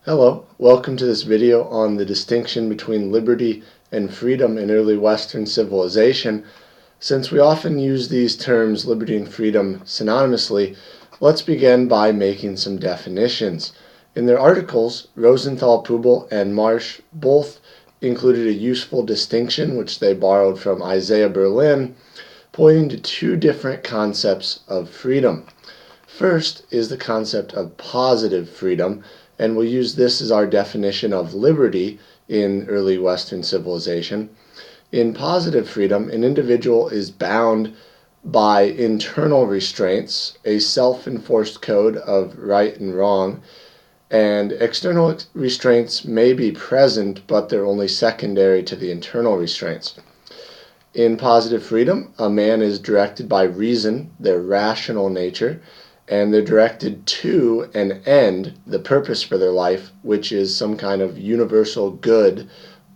Hello, welcome to this video on the distinction between liberty and freedom in early Western civilization. Since we often use these terms, liberty and freedom, synonymously, let's begin by making some definitions. In their articles, Rosenthal, Poobel, and Marsh both included a useful distinction, which they borrowed from Isaiah Berlin, pointing to two different concepts of freedom. First is the concept of positive freedom, and we'll use this as our definition of liberty in early Western civilization. In positive freedom, an individual is bound by internal restraints, a self-enforced code of right and wrong, and external restraints may be present, but they're only secondary to the internal restraints. In positive freedom, a man is directed by reason, their rational nature, and they're directed to an end, the purpose for their life, which is some kind of universal good,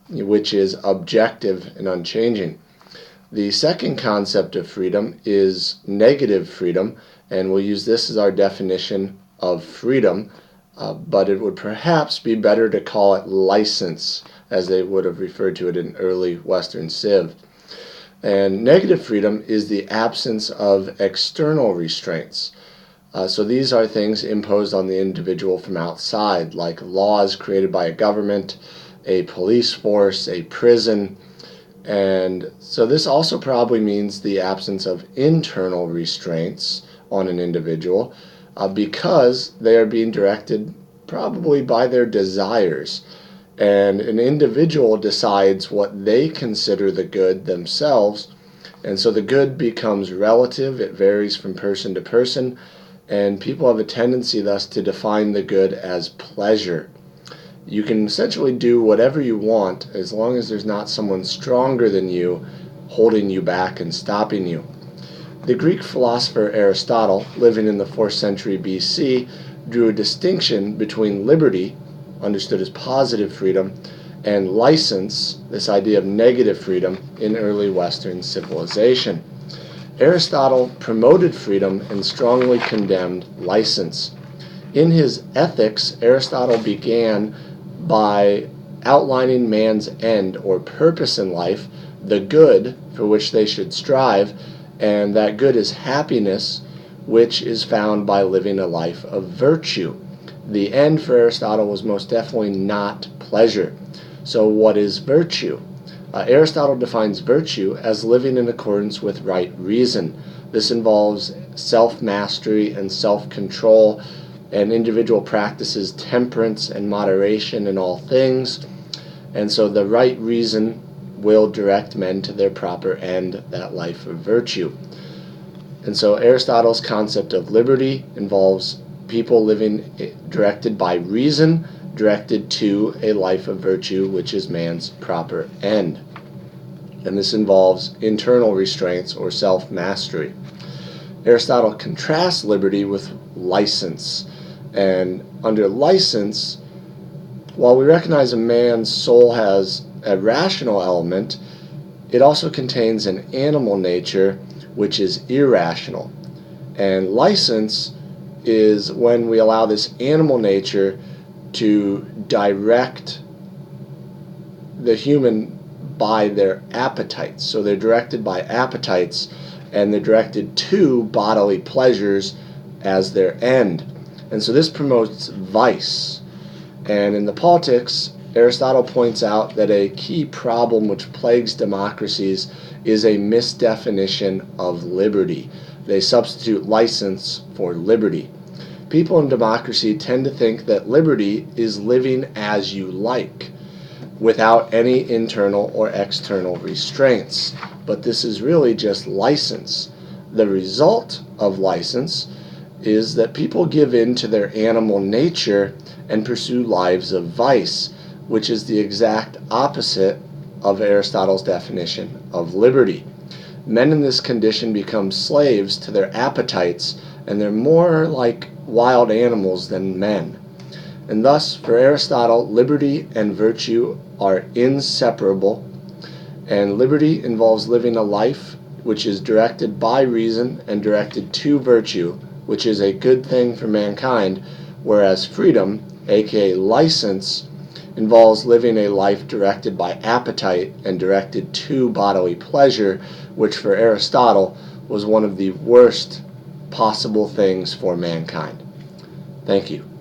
which is objective and unchanging. The second concept of freedom is negative freedom, and we'll use this as our definition of freedom, but it would perhaps be better to call it license, as they would have referred to it in early Western Civ. And negative freedom is the absence of external restraints. So these are things imposed on the individual from outside, like laws created by a government, a police force, a prison. And so this also probably means the absence of internal restraints on an individual because they are being directed probably by their desires. And an individual decides what they consider the good themselves. And so the good becomes relative. It varies from person to person. And people have a tendency thus to define the good as pleasure. You can essentially do whatever you want as long as there's not someone stronger than you holding you back and stopping you. The Greek philosopher Aristotle, living in the 4th century BC, drew a distinction between liberty, understood as positive freedom, and license, this idea of negative freedom, in early Western civilization. Aristotle promoted freedom and strongly condemned license. In his Ethics, Aristotle began by outlining man's end or purpose in life, the good for which they should strive, and that good is happiness, which is found by living a life of virtue. The end for Aristotle was most definitely not pleasure. So what is virtue? Aristotle defines virtue as living in accordance with right reason. This involves self-mastery and self-control, and individual practices temperance and moderation in all things. And so the right reason will direct men to their proper end, that life of virtue. And so Aristotle's concept of liberty involves people living directed by reason, directed to a life of virtue, which is man's proper end. And this involves internal restraints or self-mastery. Aristotle contrasts liberty with license. And under license, while we recognize a man's soul has a rational element, it also contains an animal nature which is irrational. And license is when we allow this animal nature to direct the human by their appetites. So they're directed by appetites, and they're directed to bodily pleasures as their end. And so this promotes vice. And in the Politics, Aristotle points out that a key problem which plagues democracies is a misdefinition of liberty. They substitute license for liberty. People in democracy tend to think that liberty is living as you like, without any internal or external restraints. But this is really just license. The result of license is that people give in to their animal nature and pursue lives of vice, which is the exact opposite of Aristotle's definition of liberty. Men in this condition become slaves to their appetites, and they're more like wild animals than men. And thus, for Aristotle, liberty and virtue are inseparable, and liberty involves living a life which is directed by reason and directed to virtue, which is a good thing for mankind, whereas freedom, aka license, involves living a life directed by appetite and directed to bodily pleasure, which for Aristotle was one of the worst possible things for mankind. Thank you.